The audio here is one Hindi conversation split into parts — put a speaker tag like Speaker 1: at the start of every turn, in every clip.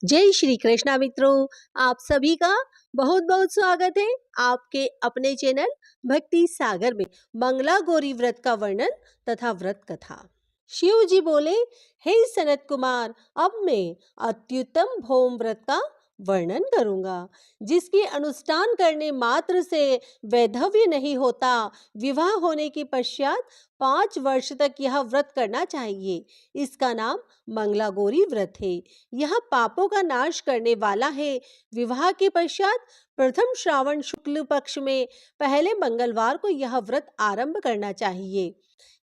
Speaker 1: जय श्री कृष्णा मित्रों, आप सभी का बहुत बहुत स्वागत है आपके अपने चैनल भक्ति सागर में। मंगला गौरी व्रत का वर्णन तथा व्रत कथा। शिव जी बोले, हे सनत कुमार, अब मैं अत्युत्तम भौम व्रत का वर्णन करूंगा, जिसकी अनुष्ठान करने मात्र से वैधव्य नहीं होता। विवाह होने के पश्चात 5 वर्ष तक यह व्रत करना चाहिए। इसका नाम मंगला गौरी व्रत है। यह पापों का नाश करने वाला है। विवाह के पश्चात प्रथम श्रावण शुक्ल पक्ष में पहले मंगलवार को यह व्रत आरंभ करना चाहिए।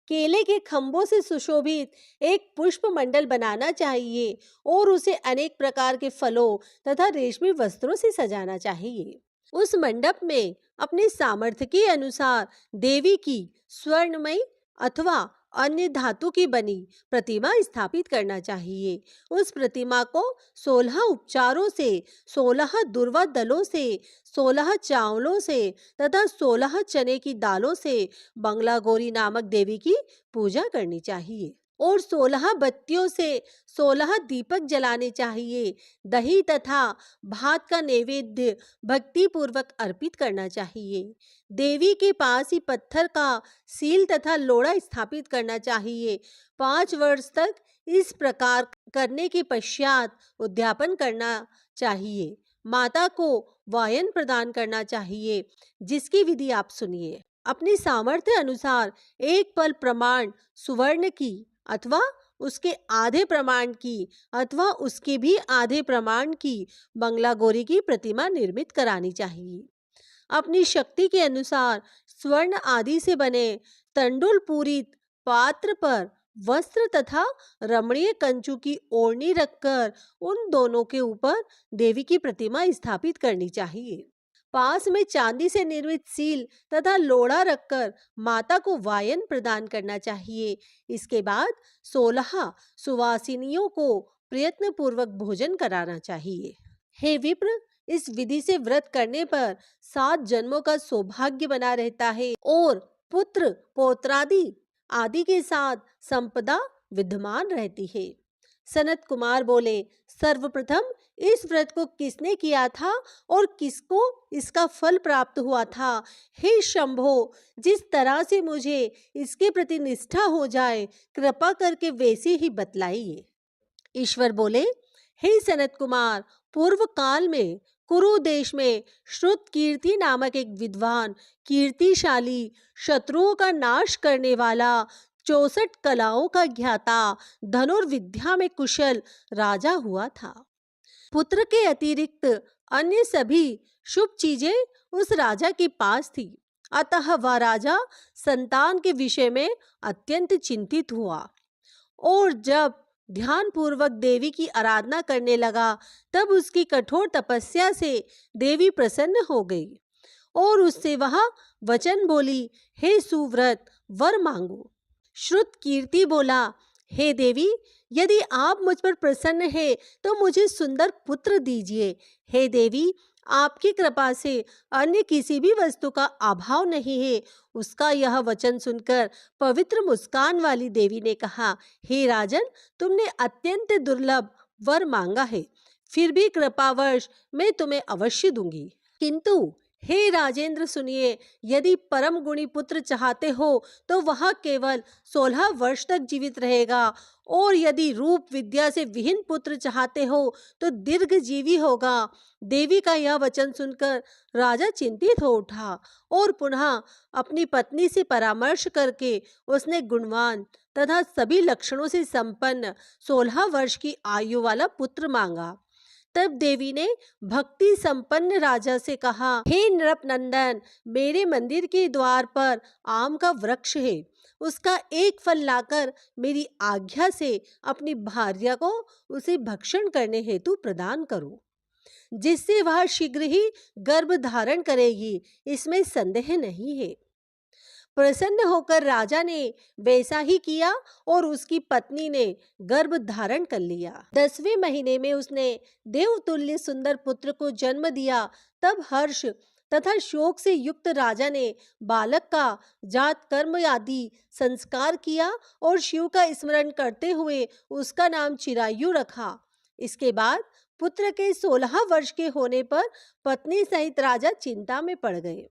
Speaker 1: केले के खंभों से सुशोभित एक पुष्प मंडल बनाना चाहिए और उसे अनेक प्रकार के फलों तथा रेशमी वस्त्रों से सजाना चाहिए। उस मंडप में अपने सामर्थ्य के अनुसार देवी की स्वर्णमयी अथवा अन्य धातु की बनी प्रतिमा स्थापित करना चाहिए। उस प्रतिमा को 16 उपचारों से, 16 दुर्वा दलों से, 16 चावलों से तथा 16 चने की दालों से मंगला गौरी नामक देवी की पूजा करनी चाहिए और 16 बत्तियों से 16 दीपक जलाने चाहिए। दही तथा भात का नैवेद्य भक्ति पूर्वक अर्पित करना चाहिए। देवी के पास ही पत्थर का सील तथा लोड़ा स्थापित करना चाहिए। 5 वर्ष तक इस प्रकार करने के पश्चात उद्यापन करना चाहिए। माता को वायन प्रदान करना चाहिए, जिसकी विधि आप सुनिए। अपनी सामर्थ्य अनुसार एक पल प्रमाण सुवर्ण की अथवा उसके आधे प्रमाण की अथवा उसके भी आधे प्रमाण की मंगला गौरी की प्रतिमा निर्मित करानी चाहिए। अपनी शक्ति के अनुसार स्वर्ण आदि से बने तंडुल पूरित पात्र पर वस्त्र तथा रमणीय कंचू की ओढ़नी रखकर उन दोनों के ऊपर देवी की प्रतिमा स्थापित करनी चाहिए। पास में चांदी से निर्मित सील तथा लोड़ा रखकर माता को वायन प्रदान करना चाहिए। इसके बाद 16 सुवासिनियों को प्रयत्न पूर्वक भोजन कराना चाहिए। हे विप्र, इस विधि से व्रत करने पर 7 जन्मों का सौभाग्य बना रहता है और पुत्र पौत्रादि आदि के साथ संपदा विद्यमान रहती है। सनत कुमार बोले, सर्वप्रथम इस व्रत को किसने किया था और किसको इसका फल प्राप्त हुआ था? हे शंभो, जिस तरह से मुझे इसके प्रति निष्ठा हो जाए, कृपा करके वैसे ही बतलाइए। ईश्वर बोले, हे सनत कुमार, पूर्व काल में कुरु देश में श्रुत कीर्ति नामक एक विद्वान, कीर्तिशाली, शत्रुओं का नाश करने वाला, 64 कलाओं का ज्ञाता, धनुर्विद्या में कुशल राजा हुआ था। पुत्र के अतिरिक्त अन्य सभी शुभ चीजें उस राजा के पास थी। अतः वह राजा संतान के विषय में अत्यंत चिंतित हुआ और जब ध्यान पूर्वक देवी की आराधना करने लगा, तब उसकी कठोर तपस्या से देवी प्रसन्न हो गई और उससे वह वचन बोली, हे सुव्रत, वर मांगो। श्रुत कीर्ति बोला, हे देवी, यदि आप मुझ पर प्रसन्न है तो मुझे सुंदर पुत्र दीजिए। हे देवी, आपकी कृपा से अन्य किसी भी वस्तु का अभाव नहीं है। उसका यह वचन सुनकर पवित्र मुस्कान वाली देवी ने कहा, हे राजन, तुमने अत्यंत दुर्लभ वर मांगा है, फिर भी कृपावश मैं तुम्हें अवश्य दूंगी। किंतु हे राजेंद्र सुनिए, यदि परम गुणी पुत्र चाहते हो तो वह केवल 16 वर्ष तक जीवित रहेगा और यदि रूप विद्या से विहीन पुत्र चाहते हो तो दीर्घजीवी होगा। देवी का यह वचन सुनकर राजा चिंतित हो उठा और पुनः अपनी पत्नी से परामर्श करके उसने गुणवान तथा सभी लक्षणों से संपन्न 16 वर्ष की आयु वाला पुत्र मांगा। तब देवी ने भक्ति संपन्न राजा से कहा, हे नृपनंदन, मेरे मंदिर के द्वार पर आम का वृक्ष है, उसका एक फल लाकर मेरी आज्ञा से अपनी भार्या को उसे भक्षण करने हेतु प्रदान करो, जिससे वह शीघ्र ही गर्भ धारण करेगी, इसमें संदेह नहीं है। प्रसन्न होकर राजा ने वैसा ही किया और उसकी पत्नी ने गर्भ धारण कर लिया। 10वें महीने में उसने देवतुल्य सुंदर पुत्र को जन्म दिया। तब हर्ष तथा शोक से युक्त राजा ने बालक का जात कर्म आदि संस्कार किया और शिव का स्मरण करते हुए उसका नाम चिरायु रखा। इसके बाद पुत्र के 16 वर्ष के होने पर पत्नी सहित राजा चिंता में पड़ गए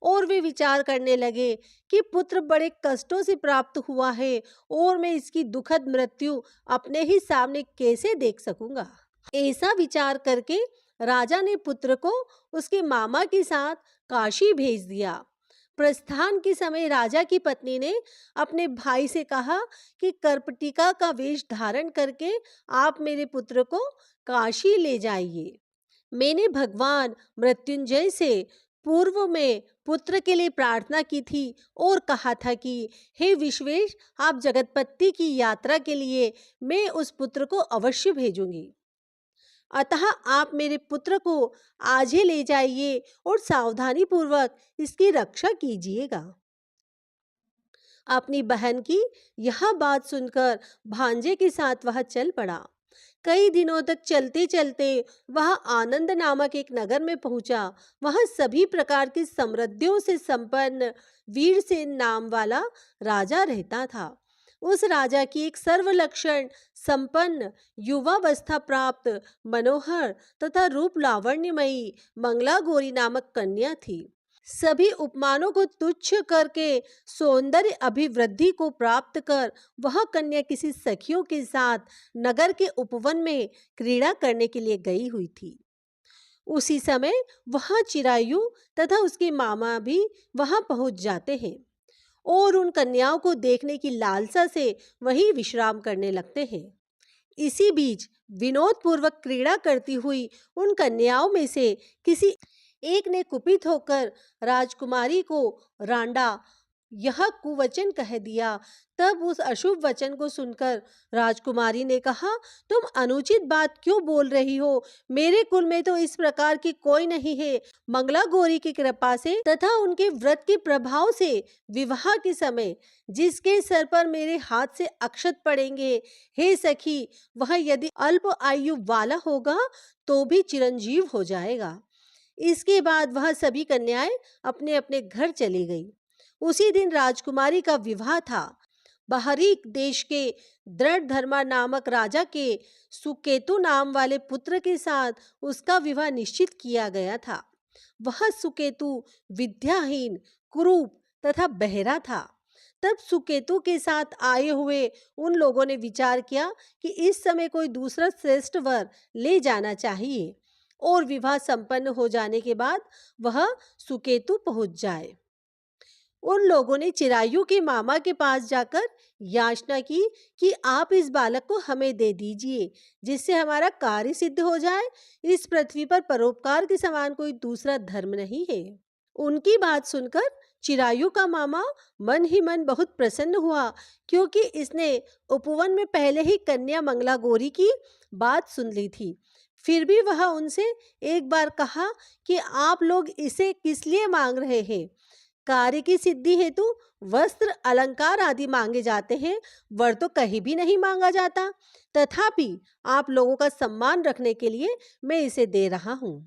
Speaker 1: और वे विचार करने लगे कि पुत्र बड़े कष्टों से प्राप्त हुआ है और मैं इसकी दुखद मृत्यु अपने ही सामने कैसे देख सकूंगा। ऐसा विचार करके राजा ने पुत्र को उसके मामा के साथ काशी भेज दिया। प्रस्थान के समय राजा की पत्नी ने अपने भाई से कहा कि कर्पटिका का वेश धारण करके आप मेरे पुत्र को काशी ले जाइए। मैंने भगवान मृत्युंजय से पूर्व में पुत्र के लिए प्रार्थना की थी और कहा था कि हे विश्वेश, आप जगतपति की यात्रा के लिए मैं उस पुत्र को अवश्य भेजूंगी। अतः आप मेरे पुत्र को आज ही ले जाइए और सावधानी पूर्वक इसकी रक्षा कीजिएगा। अपनी बहन की यह बात सुनकर भांजे के साथ वह चल पड़ा। कई दिनों तक चलते चलते वह आनंद नामक एक नगर में पहुंचा। वह सभी प्रकार की समृद्धियों से संपन्न वीरसेन नाम वाला राजा रहता था। उस राजा की एक सर्वलक्षण संपन्न युवावस्था प्राप्त मनोहर तथा रूप लावण्यमयी मंगला गौरी नामक कन्या थी। सभी उपमानों को तुच्छ करके सौंदर्य अभिवृद्धि को प्राप्त कर वह कन्या किसी सखियों के साथ नगर के उपवन में क्रीड़ा करने के लिए गई हुई थी। उसी समय वह चिरायु तथा उसके मामा भी वहां पहुंच जाते हैं और उन कन्याओं को देखने की लालसा से वहीं विश्राम करने लगते हैं। इसी बीच विनोद पूर्वक क्रीड़ा करती हुई उन कन्याओं में से किसी एक ने कुपित होकर राजकुमारी को रांडा यह कुवचन कह दिया। तब उस अशुभ वचन को सुनकर राजकुमारी ने कहा, तुम अनुचित बात क्यों बोल रही हो? मेरे कुल में तो इस प्रकार की कोई नहीं है। मंगला गौरी की कृपा से तथा उनके व्रत के प्रभाव से विवाह के समय जिसके सर पर मेरे हाथ से अक्षत पड़ेंगे, हे सखी, वह यदि अल्प आयु वाला होगा तो भी चिरंजीव हो जाएगा। इसके बाद वह सभी कन्याएं अपने अपने घर चली गई। उसी दिन राजकुमारी का विवाह था। बाहरी देश के दृढ़ धर्मा नामक राजा के सुकेतु नाम वाले पुत्र के साथ उसका विवाह निश्चित किया गया था। वह सुकेतु विद्याहीन, कुरूप तथा बहरा था। तब सुकेतु के साथ आए हुए उन लोगों ने विचार किया कि इस समय कोई दूसरा श्रेष्ठ वर ले जाना चाहिए और विवाह संपन्न हो जाने के बाद वह सुकेतु पहुंच जाए। उन लोगों ने चिरायु के मामा के पास जाकर याचना की कि आप इस बालक को हमें दे दीजिए, जिससे हमारा कार्य सिद्ध हो जाए। इस पृथ्वी पर परोपकार के समान कोई दूसरा धर्म नहीं है। उनकी बात सुनकर चिरायु का मामा मन ही मन बहुत प्रसन्न हुआ, क्योंकि इसने उपवन में पहले ही कन्या मंगला गौरी की बात सुन ली थी। फिर भी वह उनसे एक बार कहा कि आप लोग इसे किस लिए मांग रहे हैं? कार्य की सिद्धि हेतु वस्त्र, अलंकार आदि मांगे जाते हैं, वर तो कहीं भी नहीं मांगा जाता। तथापि आप लोगों का सम्मान रखने के लिए मैं इसे दे रहा हूं।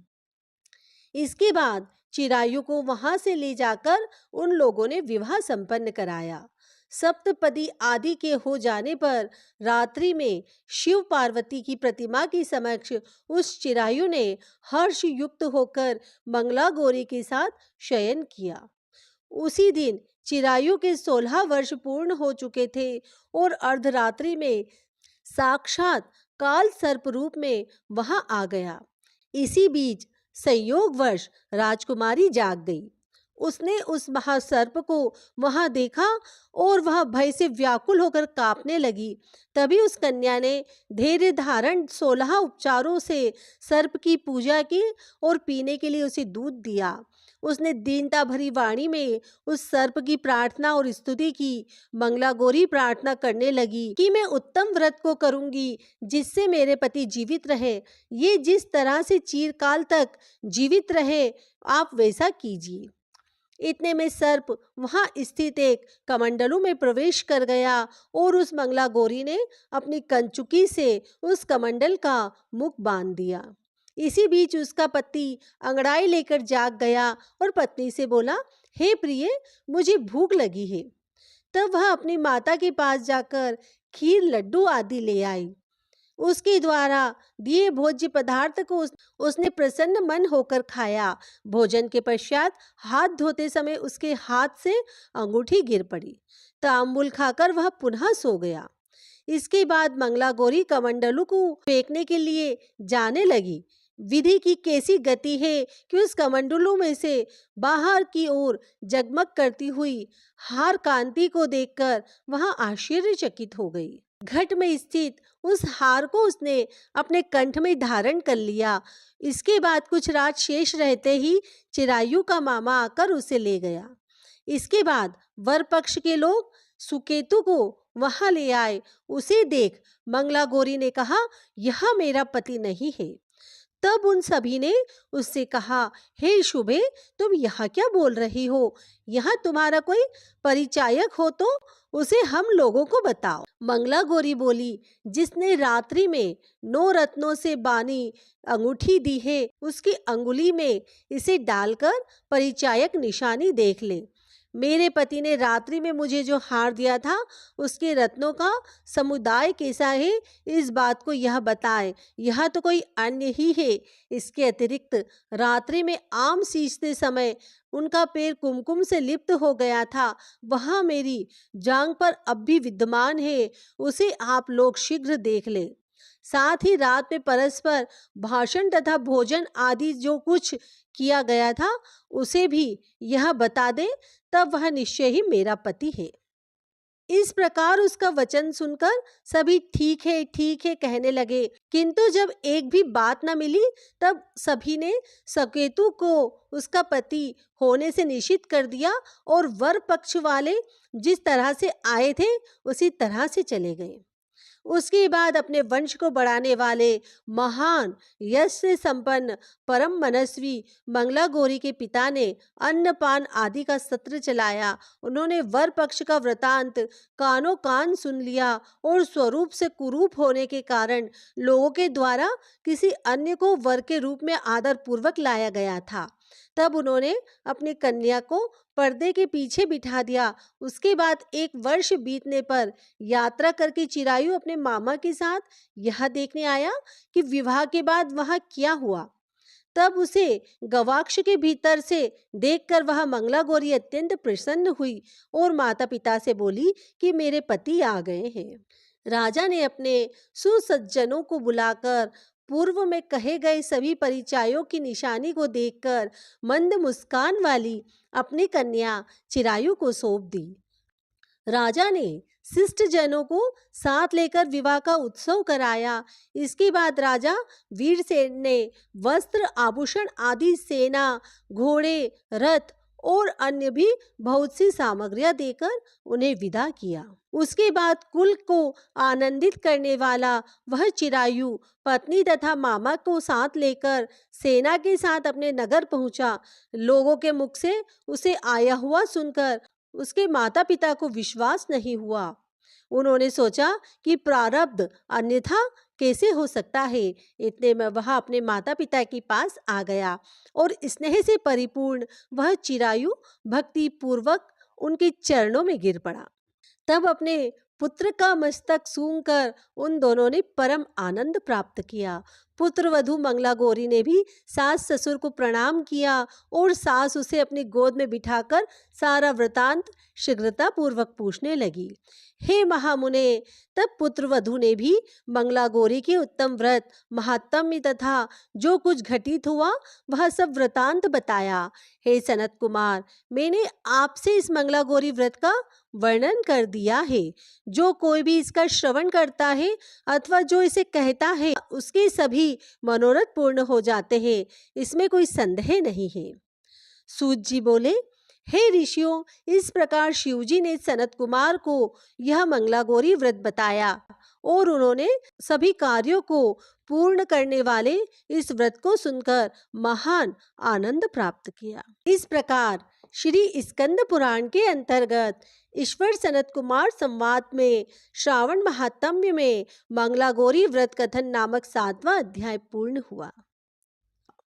Speaker 1: इसके बाद चिरायु को वहां से ले जाकर उन लोगों ने विवाह संपन्न कराया। सप्तपदी आदि के हो जाने पर रात्रि में शिव पार्वती की प्रतिमा के समक्ष उस चिरायु ने हर्ष युक्त होकर मंगला गौरी के साथ शयन किया। उसी दिन चिरायु के 16 वर्ष पूर्ण हो चुके थे और अर्धरात्रि में साक्षात काल सर्प रूप में वहां आ गया। इसी बीच संयोगवश राजकुमारी जाग गई। उसने उस महासर्प को वहां देखा और वह भय से व्याकुल होकर कांपने लगी। तभी उस कन्या ने धैर्य धारण 16 उपचारों से सर्प की पूजा की और पीने के लिए उसे दूध दिया। उसने दीनता भरी वाणी में उस सर्प की प्रार्थना और स्तुति की। मंगला गौरी प्रार्थना करने लगी कि मैं उत्तम व्रत को करूंगी जिससे मेरे पति जीवित रहे। ये जिस तरह से चिरकाल तक जीवित रहे, आप वैसा कीजिए। इतने में सर्प वहां स्थित एक कमंडलू में प्रवेश कर गया और उस मंगला गौरी ने अपनी कंचुकी से उस कमंडल का मुख बांध दिया। इसी बीच उसका पति अंगड़ाई लेकर जाग गया और पत्नी से बोला, हे प्रिय, मुझे भूख लगी है। तब वह अपनी माता के पास जाकर खीर, लड्डू आदि ले आई। उसके द्वारा दिए भोज्य पदार्थ को उसने प्रसन्न मन होकर खाया। भोजन के पश्चात हाथ धोते समय उसके हाथ से अंगूठी गिर पड़ी। तांबुल खाकर वह पुनः सो गया। इसके बाद मंगला गौरी कमंडलू को फेंकने के लिए जाने लगी। विधि की कैसी गति है कि उस कमंडलू में से बाहर की ओर जगमग करती हुई हार कांति को देखकर वहां आश्चर्यचकित हो गई। घट में स्थित उस हार को उसने अपने कंठ में धारण कर लिया। इसके बाद कुछ रात शेष रहते ही चिरायु का मामा आकर उसे ले गया। इसके बाद वर पक्ष के लोग सुकेतु को वहां ले आए। उसे देख मंगला गौरी ने कहा, यह मेरा पति नहीं है। तब उन सभी ने उससे कहा, हे शुभे, तुम यहाँ क्या बोल रही हो? यहाँ तुम्हारा कोई परिचायक हो तो उसे हम लोगों को बताओ। मंगला गौरी बोली, जिसने रात्रि में 9 रत्नों से बानी अंगूठी दी है, उसकी अंगुली में इसे डालकर परिचायक निशानी देख ले। मेरे पति ने रात्रि में मुझे जो हार दिया था, उसके रत्नों का समुदाय कैसा है, इस बात को यह बताए। यह तो कोई अन्य ही है। इसके अतिरिक्त रात्रि में आम सींचते समय उनका पैर कुमकुम से लिप्त हो गया था, वह मेरी जांघ पर अब भी विद्यमान है। उसे आप लोग शीघ्र देख ले। साथ ही रात में परस्पर भाषण तथा भोजन आदि जो कुछ किया गया था, उसे भी यह बता दे, तब वह निश्चय ही मेरा पति है। इस प्रकार उसका वचन सुनकर सभी ठीक है कहने लगे, किंतु जब एक भी बात न मिली, तब सभी ने सकेतु को उसका पति होने से निश्चित कर दिया और वर पक्ष वाले जिस तरह से आए थे उसी तरह से चले गए। उसके बाद अपने वंश को बढ़ाने वाले महान यश से संपन्न परम मनस्वी मंगला गौरी के पिता ने अन्नपान आदि का सत्र चलाया। उन्होंने वर पक्ष का वृतांत कानों कान सुन लिया और स्वरूप से कुरूप होने के कारण लोगों के द्वारा किसी अन्य को वर के रूप में आदर पूर्वक लाया गया था। तब उन्होंने अपनी कन्या को पर्दे के पीछे बिठा दिया। उसके बाद 1 वर्ष बीतने पर यात्रा करके चिरायु अपने मामा के साथ यह देखने आया कि विवाह के बाद वहां क्या हुआ। तब उसे गवाक्ष के भीतर से देखकर वह मंगला गौरी अत्यंत प्रसन्न हुई और माता पिता से बोली कि मेरे पति आ गए हैं। राजा ने अपने सुसज्जनों को बुलाकर पूर्व में कहे गए सभी परिचयों की निशानी को देखकर मंद मुस्कान वाली अपनी कन्या चिरायु को सौंप दी। राजा ने शिष्ट जनों को साथ लेकर विवाह का उत्सव कराया। इसके बाद राजा वीरसेन ने वस्त्र आभूषण आदि सेना, घोड़े, रथ और अन्य भी बहुत सी सामग्रियां देकर उन्हें विदा किया। उसके बाद कुल को आनंदित करने वाला वह चिरायु पत्नी तथा मामा को साथ लेकर सेना के साथ अपने नगर पहुंचा। लोगों के मुख से उसे आया हुआ सुनकर उसके माता पिता को विश्वास नहीं हुआ। उन्होंने सोचा कि प्रारब्ध अन्यथा कैसे हो सकता है। इतने में वह अपने माता पिता के पास आ गया और स्नेह से परिपूर्ण वह चिरायु भक्ति पूर्वक उनके चरणों में गिर पड़ा। तब अपने पुत्र का मस्तक सूंघकर उन दोनों ने परम आनंद प्राप्त किया। पुत्र वधू मंगला गौरी ने भी सास ससुर को प्रणाम किया और सास उसे अपनी गोद में बिठाकर सारा वृतांत शीघ्रता पूर्वक पूछने लगी। हे महामुने, तब पुत्र वधू ने भी मंगला गौरी के उत्तम व्रत, महात्म्य तथा जो कुछ घटित हुआ वह सब वृतांत बताया। हे सनत कुमार, मैंने आपसे इस मंगला गौरी व्रत का वर्णन कर दिया है। जो कोई भी इसका श्रवण करता है अथवा जो इसे कहता है, उसके सभी मनोरथ पूर्ण हो जाते हैं, इसमें कोई संदेह नहीं है। सूत जी बोले, हे ऋषियों, इस प्रकार शिवजी ने सनत कुमार को यह मंगला गौरी व्रत बताया और उन्होंने सभी कार्यों को पूर्ण करने वाले इस व्रत को सुनकर महान आनंद प्राप्त किया। इस प्रकार श्री स्कंद पुराण के अंतर्गत ईश्वर सनत कुमार संवाद में श्रावण महात्म्य में मंगला गौरी व्रत कथन नामक 7वां अध्याय पूर्ण हुआ।